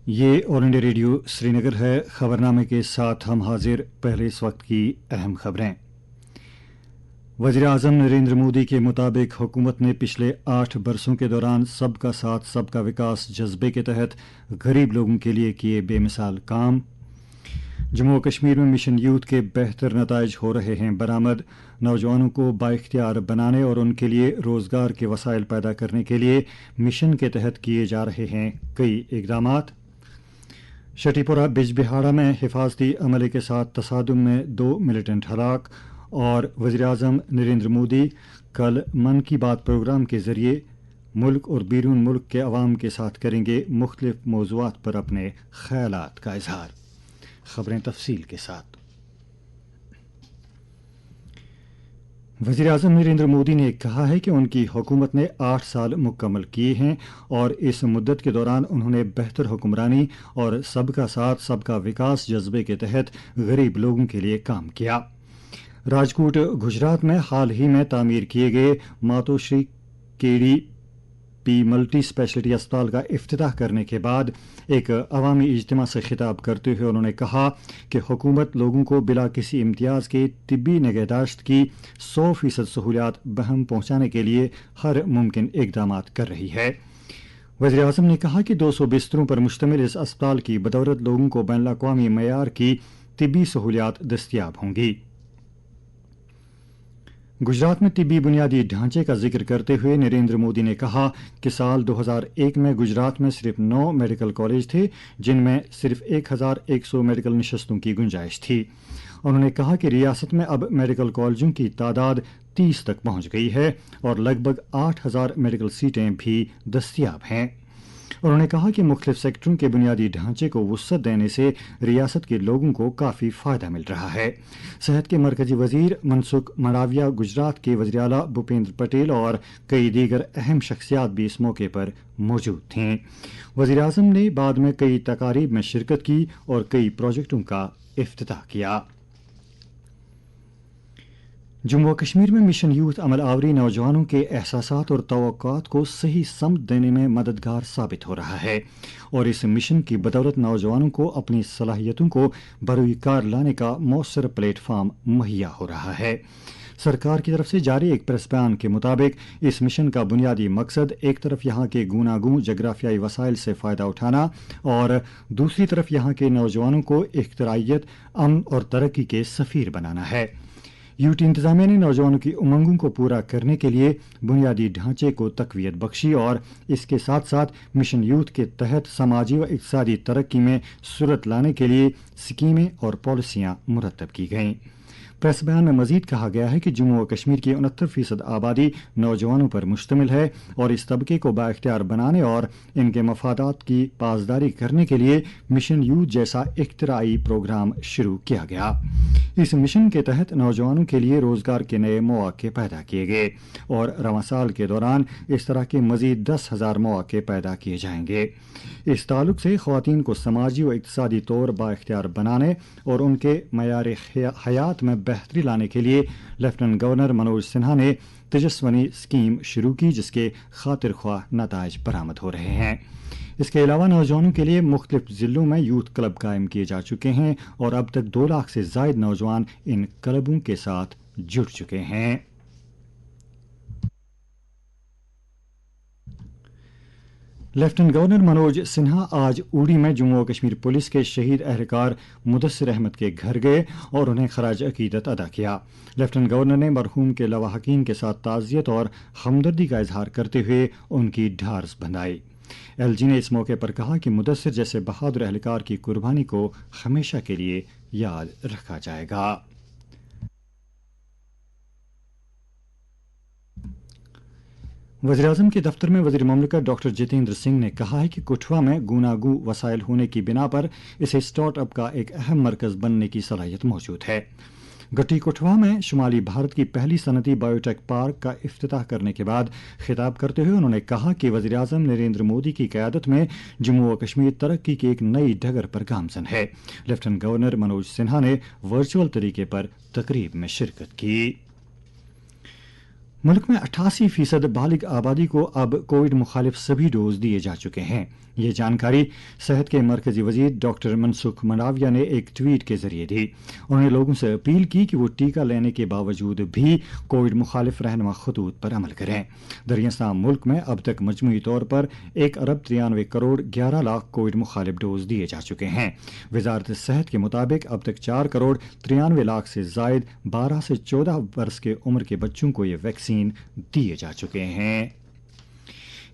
ये all India radio Srinagar है। खबरनामे के साथ हम हाजिर। पहले इस वक्त की अहम खबरें। वज़ीर आज़म नरेंद्र मोदी के मुताबिक हुकूमत ने पिछले 8 बरसों के दौरान सबका साथ सबका विकास जज्बे के तहत गरीब लोगों के लिए किए बेमिसाल काम। जम्मू कश्मीर में मिशन यूथ के बेहतर नताइज हो रहे हैं बरामद। नौजवानों को बाइख्तियार बनाने और उनके लिए रोज़गार के वसाइल पैदा करने के लिए मिशन के तहत किए जा रहे हैं कई इक़दामात। शटीपुरा बिजबिहाड़ा में हिफाजती अमले के साथ तसादुम में 2 मिलिटेंट हलाक। और वज़ीर आज़म नरेंद्र मोदी कल मन की बात प्रोग्राम के ज़रिए मुल्क और बैरून मुल्क के अवाम के साथ करेंगे मुख्तलिफ मौज़ूआत पर अपने ख़यालात का इजहार। खबरें तफसील के साथ। वज़ीर आज़म नरेंद्र मोदी ने कहा है कि उनकी हुकूमत ने 8 साल मुकम्मल किए हैं और इस मुद्दत के दौरान उन्होंने बेहतर हुक्मरानी और सबका साथ सबका विकास जज्बे के तहत गरीब लोगों के लिए काम किया। राजकोट गुजरात में हाल ही में तामीर किए गए Matoshri KD P multi speciality अस्पताल का इफ्तिताह करने के बाद एक अवामी इज्तिमा से खिताब करते हुए उन्होंने कहा कि हुकूमत लोगों को बिला किसी इम्तियाज़ के तिब्बी निगहदाश्त की 100% सहूलियात बहम पहुँचाने के लिए हर मुमकिन इक़दाम कर रही है। वज़ीर आज़म ने कहा कि 200 बिस्तरों पर मुश्तमिल इस अस्पताल की बदौलत लोगों को बैनुल अक़वामी मयार की तिब्बी सहूलियात दस्तयाब होंगी। गुजरात में तिब्बी बुनियादी ढांचे का जिक्र करते हुए नरेंद्र मोदी ने कहा कि साल 2001 में गुजरात में सिर्फ 9 मेडिकल कॉलेज थे, जिनमें सिर्फ 1100 मेडिकल नशस्तों की गुंजाइश थी। उन्होंने कहा कि रियासत में अब मेडिकल कॉलेजों की तादाद 30 तक पहुंच गई है और लगभग 8000 मेडिकल सीटें भी दस्तयाब हैं। उन्होंने कहा कि मुख्तलिफ सेक्टरों के बुनियादी ढांचे को वुसअत देने से रियासत के लोगों को काफ़ी फ़ायदा मिल रहा है। सेहत के मरकजी वज़ीर मनसुख मंडाविया, गुजरात के वज़ीर आला भूपेंद्र पटेल और कई दीगर अहम शख्सियात भी इस मौके पर मौजूद थीं। वज़ीर आज़म ने बाद में कई तकारीब में शिरकत की और कई प्रोजेक्टों का इफ्तिताह किया। जम्मू और कश्मीर में मिशन यूथ अमल आवरी नौजवानों के एहसासात और तवक्कुआत को सही समत देने में मददगार साबित हो रहा है और इस मिशन की बदौलत नौजवानों को अपनी सलाहियतों को बरूई कार लाने का मौसर प्लेटफार्म मुहैया हो रहा है। सरकार की तरफ से जारी एक प्रेस बयान के मुताबिक इस मिशन का बुनियादी मकसद एक तरफ यहाँ के गूनागूं जगराफियाई वसाइल से फ़ायदा उठाना और दूसरी तरफ यहाँ के नौजवानों को इख्तिराइयत, अमन और तरक्की के सफ़ीर बनाना है। यूटी इंतज़ामिया ने नौजवानों की उमंगों को पूरा करने के लिए बुनियादी ढांचे को तक़वियत बख्शी और इसके साथ साथ मिशन यूथ के तहत समाजी व इक़्तिसादी तरक्की में सूरत लाने के लिए स्कीमें और पॉलिसियाँ मुरतब की गईं। प्रेस बयान में मजीद कहा गया है कि जम्मू और कश्मीर की 69% आबादी नौजवानों पर मुश्तमिल है और इस तबके को बाइख्तियार बनाने और इनके मफादात की पासदारी करने के लिए मिशन यूथ जैसा इख्तिराई प्रोग्राम शुरू किया गया। इस मिशन के तहत नौजवानों के लिए रोज़गार के नए मौके पैदा किए गए और रवां साल के दौरान इस तरह के मजीद 10,000 मौके पैदा किए जाएंगे। इस ताल्लुक से ख़वातीन को समाजी व इक़्तिसादी तौर बाइख्तियार बनाने और उनके मयार हयात में बेहतरी लाने के लिए लेफ्टिनेंट गवर्नर मनोज सिन्हा ने तेजस्वनी स्कीम शुरू की, जिसके खातिर ख्वाह नताइज बरामद हो रहे हैं। इसके अलावा नौजवानों के लिए मुख्तलिफ ज़िलों में यूथ क्लब कायम किए जा चुके हैं और अब तक 2 लाख से ज़ायद नौजवान इन क्लबों के साथ जुड़ चुके हैं। लेफ्टिनेंट गवर्नर मनोज सिन्हा आज ऊड़ी में जम्मू और कश्मीर पुलिस के शहीद एहलकार मुदस्सिर अहमद के घर गए और उन्हें खराज अकीदत अदा किया। लेफ्टिनेंट गवर्नर ने मरहूम के लवाहकीन के साथ ताज़ियत और हमदर्दी का इजहार करते हुए उनकी ढाढ़स बंधाई। एलजी ने इस मौके पर कहा कि मुदस्सिर जैसे बहादुर एहलकार की कुर्बानी को हमेशा के लिए याद रखा जाएगा। वज़ीर-ए-आज़म के दफ्तर में वज़ीर मुमलिकत डॉक्टर जितेंद्र सिंह ने कहा है कि कठुआ में गूनागू वसाइल होने की बिना पर इसे स्टार्टअप का एक अहम मरकज़ बनने की सलाहियत मौजूद है। गट्टी कठुआ में शुमाली भारत की पहली सनती बायोटेक पार्क का इफ्तिताह करने के बाद खिताब करते हुए उन्होंने कहा कि वज़ीर-ए-आज़म नरेंद्र मोदी की क़यादत में जम्मू और कश्मीर तरक्की की एक नई डगर पर गामज़न है। लेफ्टिनेंट गवर्नर मनोज सिन्हा ने वर्चुअल तरीके पर तकरीब में शिरकत की। मुल्क में 88% बालिग आबादी को अब कोविड मुखालिफ सभी डोज दिए जा चुके हैं। ये जानकारी सेहत के मरकजी वजीर डॉक्टर मनसुख मंडाविया ने एक ट्वीट के जरिए दी। उन्होंने लोगों से अपील की कि वो टीका लेने के बावजूद भी कोविड मुखालिफ रहनुमा खतूत पर अमल करें। दरियासां मुल्क में अब तक मजमूई तौर पर 1,93,11,00,000 कोविड मुखालिफ डोज दिए जा चुके हैं। वजारत सेहत के मुताबिक अब तक 4,93,00,000 से जायद 12 से 14 वर्ष के उम्र के बच्चों को ये वैक्सीन दिए जा चुके हैं।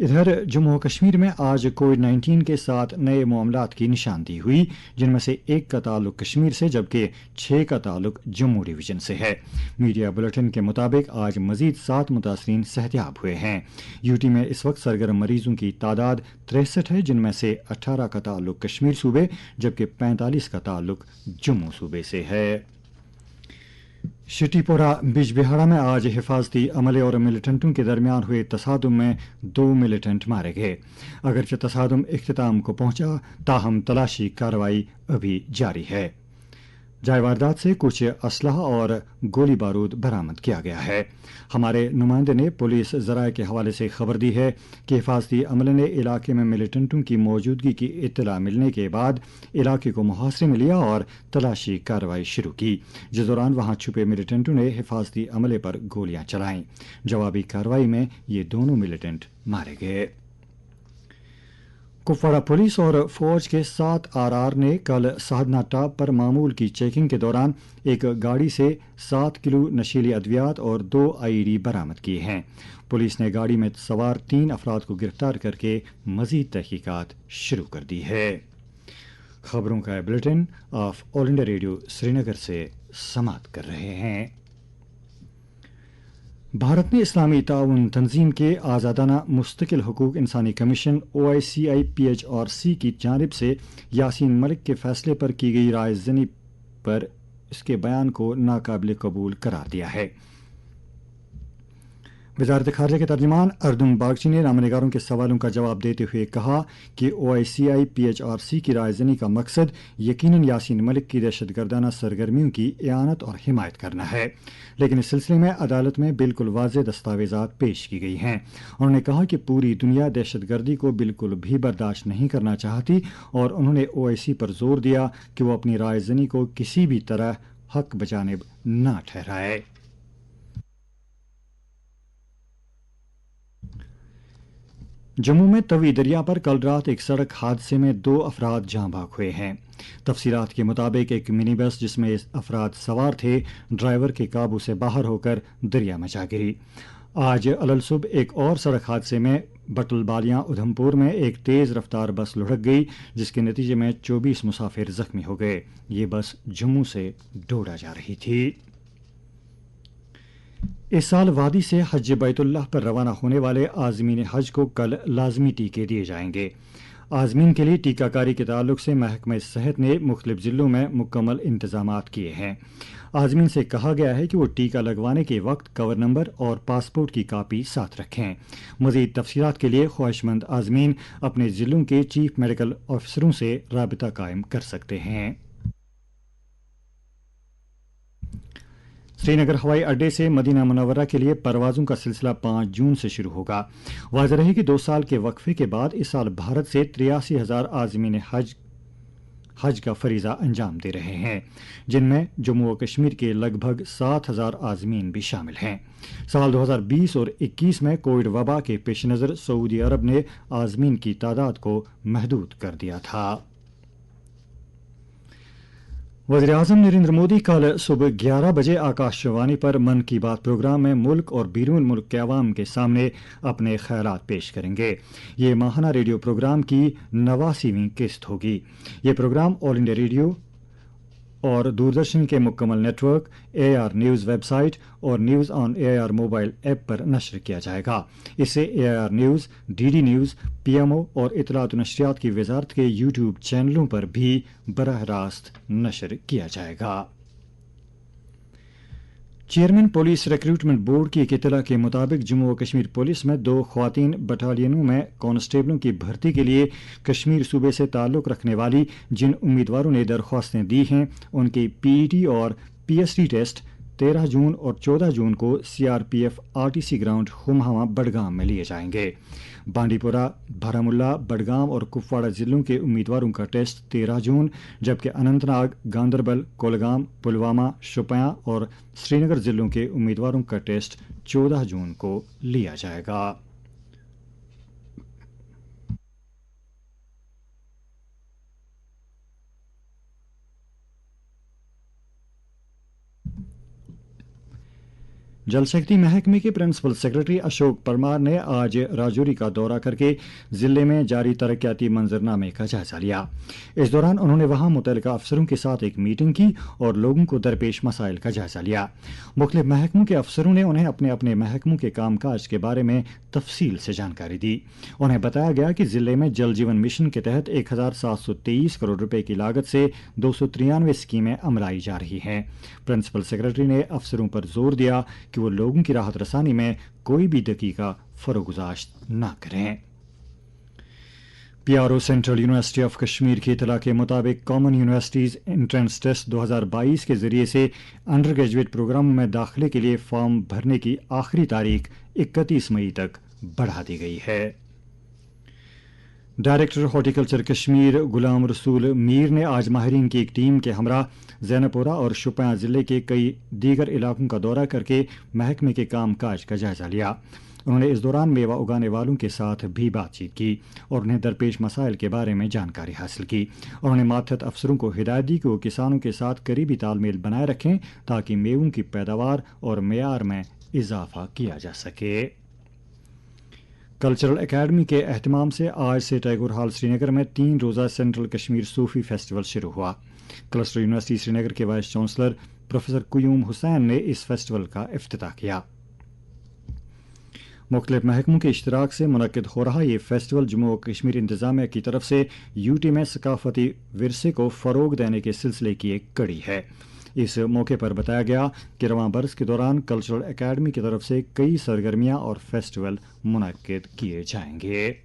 इधर जम्मू और कश्मीर में आज कोविड-19 के 7 नए मामलात की निशानदी हुई, जिनमें से 1 का ताल्लुक कश्मीर से जबकि 6 का ताल्लुक जम्मू डिवीजन से है। मीडिया बुलेटिन के मुताबिक आज मजीद 7 मुतासरीन सेहतियाब हुए हैं। यूटी में इस वक्त सरगर्म मरीजों की तादाद 63 है, जिनमें से 18 का ताल्लुक कश्मीर सूबे जबकि 45 का ताल्लुक जम्मू सूबे से है। शिटीपोरा बिजबिहाड़ा में आज हिफाजती अमले और मिलिटेंटों के दरमियान हुए तसादुम में 2 मिलिटेंट मारे गए। अगरचे तसादुम इख्तिताम को पहुंचा, ताहम तलाशी कार्रवाई अभी जारी है। जाए वारदात से कुछ असलहा और गोली बारूद बरामद किया गया है। हमारे नुमाइंदे ने पुलिस ज़राए के हवाले से खबर दी है कि हिफाजती अमले ने इलाके में मिलिटेंटों की मौजूदगी की इत्तला मिलने के बाद इलाके को मुहासरे में लिया और तलाशी कार्रवाई शुरू की, जिस दौरान वहां छुपे मिलिटेंटों ने हिफाजती अमले पर गोलियां चलाईं। जवाबी कार्रवाई में ये दोनों मिलिटेंट मारे गए। कुपवाड़ा पुलिस और फौज के 7 आरआर ने कल साधना टाप पर मामूल की चेकिंग के दौरान एक गाड़ी से 7 किलो नशीली अद्वियात और 2 आईडी बरामद किए हैं। पुलिस ने गाड़ी में सवार 3 अफराद को गिरफ्तार करके मजीद तहकीकात शुरू कर दी है। खबरों का bulletin of all India radio Srinagar से समाप्त कर रहे हैं। भारत ने इस्लामी ताउन तंजीम के आज़ादाना मुस्तकिल हुकूक इंसानी कमीशन OICIPHRC की जानिब से यासीन मलिक के फैसले पर की गई राय ज़नी पर इसके बयान को नाकाबिल कबूल करार दिया है। वजारत खारजा के तर्जुमान अर्दुम बागची ने नामनिगारों के सवालों का जवाब देते हुए कहा कि OICIPHRC की रायज़नी का मकसद यकीनन यासीन मलिक की दहशतगर्दाना सरगर्मियों की इआनत और हिमायत करना है, लेकिन इस सिलसिले में अदालत में बिल्कुल वाज़ेह दस्तावेज़ात पेश की गई हैं। उन्होंने कहा कि पूरी दुनिया दहशतगर्दी को बिल्कुल भी बर्दाश्त नहीं करना चाहती और उन्होंने OIC पर जोर दिया कि वो अपनी रायज़नी को किसी भी तरह हक बजानिब न ठहराए। जम्मू में तवी दरिया पर कल रात एक सड़क हादसे में 2 अफराद जाँ बाग हुए हैं। तफसीलात के मुताबिक एक मिनी बस जिसमें अफराद सवार थे, ड्राइवर के काबू से बाहर होकर दरिया में जा गिरी। आज अलल सुबह एक और सड़क हादसे में बटलबालियां उधमपुर में एक तेज़ रफ्तार बस लुढ़क गई, जिसके नतीजे में 24 मुसाफिर जख्मी हो गए। ये बस जम्मू से डोडा जा रही थी। इस साल वादी से हज बैतुल्लाह पर रवाना होने वाले आज़मीन हज को कल लाजमी टीके दिए जाएंगे। आज़मीन के लिए टीकाकारी के ताल्लुक से महकमा सेहत ने मुख्तलिफ ज़िलों में मुकम्मल इंतजामात किए हैं। आज़मीन से कहा गया है कि वो टीका लगवाने के वक्त कवर नंबर और पासपोर्ट की कापी साथ रखें। मज़ीद तफसीलात के लिए ख्वाहिशमंद आज़मीन अपने ज़िलों के चीफ मेडिकल ऑफिसरों से राबिता कायम कर सकते हैं। श्रीनगर हवाई अड्डे से मदीना मुनव्वरा के लिए परवाज़ों का सिलसिला 5 जून से शुरू होगा। वाज़ेह रहे कि 2 साल के वक्फे के बाद इस साल भारत से 83,000 आज़मीन हज का फरीज़ा अंजाम दे रहे हैं, जिनमें जम्मू और कश्मीर के लगभग 7,000 आज़मीन भी शामिल हैं। साल 2020 और 21 में कोविड वबा के पेश नज़र सऊदी अरब ने आज़मीन की तादाद को महदूद कर दिया था। वज़ीर आज़म नरेंद्र मोदी कल सुबह 11 बजे आकाशवाणी पर मन की बात प्रोग्राम में मुल्क और बैरून मुल्क के अवाम के सामने अपने ख्यालात पेश करेंगे। ये माहाना रेडियो प्रोग्राम की 89वीं किस्त होगी। ये प्रोग्राम ऑल इंडिया रेडियो और दूरदर्शन के मुकम्मल नेटवर्क, AIR न्यूज़ वेबसाइट और news on AIR mobile app पर नश्र किया जाएगा। इसे AIR news, DD news, PMO और इत्तलात व नशरियात की वजारत के YouTube चैनलों पर भी बराह रास्त नशर किया जाएगा। चेयरमैन पुलिस रिक्रूटमेंट बोर्ड की एक इत्तला के मुताबिक जम्मू और कश्मीर पुलिस में 2 ख्वातीन बटालियनों में कांस्टेबलों की भर्ती के लिए कश्मीर सूबे से ताल्लुक़ रखने वाली जिन उम्मीदवारों ने दरख्वास्तें दी हैं, उनकी PET और PST टेस्ट 13 जून और 14 जून को CRPF RTC ground Humhama Budgam में लिए जाएंगे। बांडीपुरा, बारामुल्ला, बडगाम और कुपवाड़ा जिलों के उम्मीदवारों का टेस्ट 13 जून, जबकि अनंतनाग, गांदरबल, कोलगाम, पुलवामा, शोपियां और श्रीनगर जिलों के उम्मीदवारों का टेस्ट 14 जून को लिया जाएगा। जल शक्ति महकमे के प्रिंसिपल सेक्रेटरी अशोक परमार ने आज राजौरी का दौरा करके जिले में जारी तरक्याती मंजरनामे का जायजा लिया। इस दौरान उन्होंने वहां मुतल्लिका अफसरों के साथ एक मीटिंग की और लोगों को दरपेश मसाइल का जायजा लिया। मुख्तलिफ महकमों के अफसरों ने उन्हें अपने अपने महकमों के कामकाज के बारे में तफसील से जानकारी दी। उन्हें बताया गया कि जिले में जल जीवन मिशन के तहत 1723 करोड़ रुपए की लागत से 293 स्कीमें अमलाई जा रही हैं। प्रिंसिपल सेक्रेटरी ने अफसरों पर जोर दिया कि वो लोगों की राहत रसानी में कोई भी दकीका फरोगुजाश्त न करें। PRO central university of Kashmir की इतला के मुताबिक कॉमन यूनिवर्सिटीज एंट्रेंस टेस्ट 2022 के जरिए से अंडर ग्रेजुएट प्रोग्रामों में दाखिले के लिए फॉर्म भरने की आखिरी तारीख 31 मई तक बढ़ा दी गई है। डायरेक्टर हॉर्टिकल्चर कश्मीर गुलाम रसूल मीर ने आज माहिरीन की एक टीम के हमरा जैनपुरा और शोपियां जिले के कई दीगर इलाकों का दौरा करके महकमे के काम काज का जायजा लिया। उन्होंने इस दौरान मेवा उगाने वालों के साथ भी बातचीत की और उन्हें दरपेश मसाइल के बारे में जानकारी हासिल की। उन्होंने मातहत अफसरों को हिदायत दी कि वो किसानों के साथ करीबी तालमेल बनाए रखें ताकि मेवों की पैदावार और मेयार में इजाफा किया जा सके। कल्चरल एकेडमी के एहतमाम से आज से टैगोर हॉल श्रीनगर में 3 रोज़ा सेंट्रल कश्मीर सूफी फेस्टिवल शुरू हुआ। क्लस्टर यूनिवर्सिटी श्रीनगर के वाइस चांसलर प्रोफेसर कुयूम हुसैन ने इस फेस्टिवल का इफ्तिताह किया। मुख्तलिफ महकमों के इश्तराक से मुनक्किद हो रहा ये फेस्टिवल जम्मू और कश्मीर इंतजामिया की तरफ से यूटी में सकाफती विरसे को फ़रोग देने के सिलसिले की एक कड़ी है। इस मौके पर बताया गया कि रवां बरस के दौरान कल्चरल एकेडमी की तरफ से कई सरगर्मियां और फेस्टिवल मुनक्किद किए जाएंगे।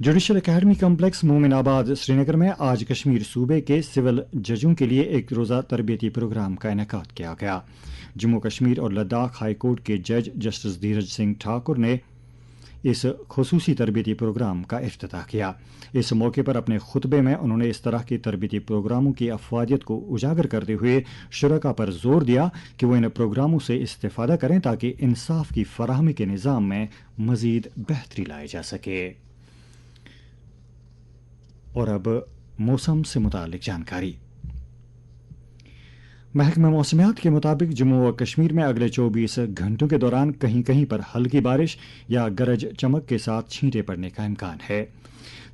Judicial academy complex Mominabad Srinagar में आज कश्मीर सूबे के सिविल जजों के लिए एक रोज़ा तरबियती प्रोग्राम का इनेकाद किया गया। जम्मू कश्मीर और लद्दाख हाई कोर्ट के जज जस्टिस धीरज सिंह ठाकुर ने इस खुसूसी तरबियती प्रोग्राम का इफ्तिताह किया। इस मौके पर अपने खुतबे में उन्होंने इस तरह के तरबियती प्रोग्रामों की अफवादियत को उजागर करते हुए शुरका पर जोर दिया कि वो इन प्रोग्रामों से इस्तेफादा करें ताकि इंसाफ की फराहमी के निज़ाम में मज़ीद बेहतरी लाई जा सके। और अब मौसम से मुतालिक जानकारी। महकमा मौसमियात के मुताबिक जम्मू व कश्मीर में अगले 24 घंटों के दौरान कहीं कहीं पर हल्की बारिश या गरज चमक के साथ छींटे पड़ने का इम्कान है।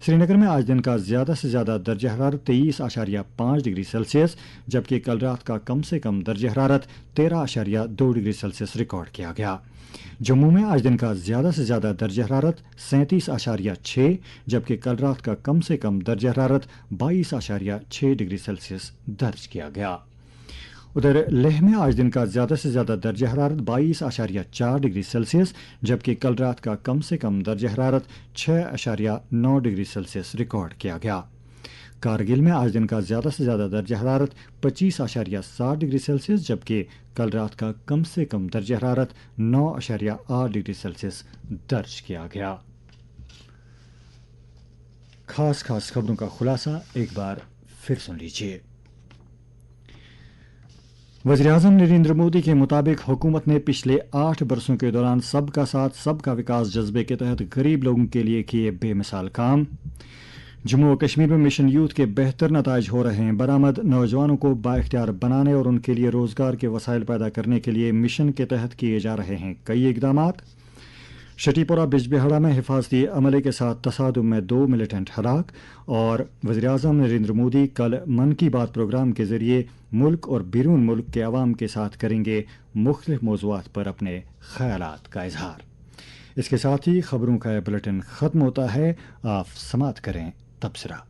श्रीनगर में आज दिन का ज़्यादा से ज़्यादा दर्जा हरारत 23.5 डिग्री सेल्सियस, जबकि कल रात का कम से कम दर्जा हरारत 13.2 डिग्री सेल्सियस रिकॉर्ड किया गया। जम्मू में आज दिन का ज़्यादा से ज़्यादा दर्जा हरारत 37.6, जबकि कल रात का कम से कम दर्जा हरारत 22.6 डिग्री सेल्सियस दर्ज किया गया। उधर लेह में आज दिन का ज़्यादा से ज़्यादा दर्जा हरारत 22.4 डिग्री सेल्सियस, जबकि कल रात का कम से कम दर्जा हरारत 6.9 डिग्री सेल्सियस रिकॉर्ड किया गया। कारगिल में आज दिन का ज़्यादा से ज़्यादा दर्जा हरारत 25.7 डिग्री सेल्सियस, जबकि कल रात का कम से कम दर्जा हरारत 9.8 डिग्री सेल्सियस दर्ज किया गया। खास खबरों का खुलासा एक बार फिर सुन लीजिए। वज़ीर-ए-आज़म नरेंद्र मोदी के मुताबिक हुकूमत ने पिछले 8 बरसों के दौरान सबका साथ सबका विकास जज्बे के तहत गरीब लोगों के लिए किए बेमिसाल काम। जम्मू व कश्मीर में मिशन यूथ के बेहतर नताइज हो रहे हैं बरामद। नौजवानों को बाइख्तियार बनाने और उनके लिए रोज़गार के वसाइल पैदा करने के लिए मिशन के तहत किए जा रहे हैं कई इक़दामात। शटीपुरा बिजबिहाड़ा में हिफाजती अमले के साथ तसादुम में 2 मिलिटेंट हलाक। और वज़ीर-ए-आज़म नरेंद्र मोदी कल मन की बात प्रोग्राम के ज़रिए मुल्क और बैरून मुल्क के अवाम के साथ करेंगे मुख्तलिफ मौज़ूआत पर अपने ख़यालात का इजहार। इसके साथ ही खबरों का बुलेटिन ख़त्म होता है। आप समाअत करें तबसरा।